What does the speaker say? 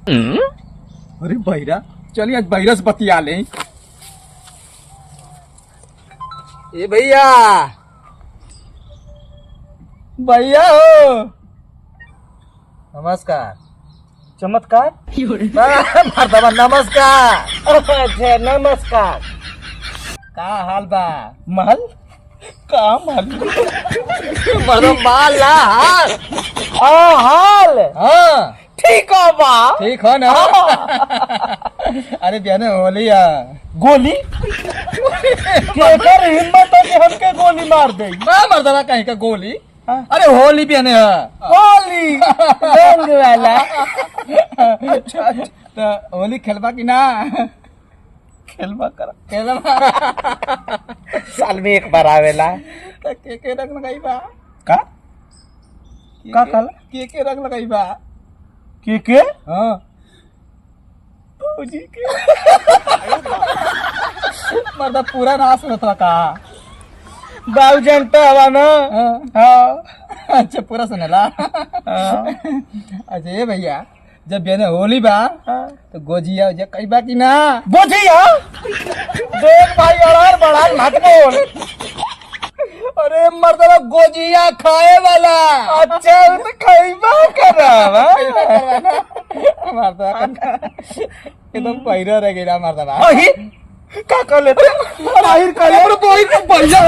अरे बहिरा, चलिए आज बहिरा से बतिया ले। ए भैया, भैया हो, नमस्कार। चमत्कार मर्दबा नमस्कार। अच्छा नमस्कार। का हाल बा? महल का महल? मर्दबा माल ला हाल। हाल हाँ ठीक हो बा। ठीक हो ना? अरे बियाने होली है। गोली केकर हिम्मत है कि हमके गोली मार दे? मैं मर्दबा कहीं का गोली? हाँ? अरे होली बियाने है। गोली रंग वाला। अच्छा तो होली खेलबा की ना? खेलबा कर खेलबा। साल में एक बार आवेला। तो के रंग लगाई बा? का काला के रंग लगाई बा? के हाँ फौजी के मर्दा पूरा नाश होता का। बाबू जनता हवा ना। हाँ अच्छा पूरा सुनेला। अच्छा ये भैया, जब बेने होली बा तो गोजिया उजिया कई बा की ना? बुझिया देख भाई अड़ार बड़ार मत बोल। अरे मर्दबा गोजिया खाए वाला। अच्छा तो खैबा करब। मर्दबा एकदम पहिरा रह गया मर्दबा। अही का कर लेते बाहर करे और बोई को बढ़ जा।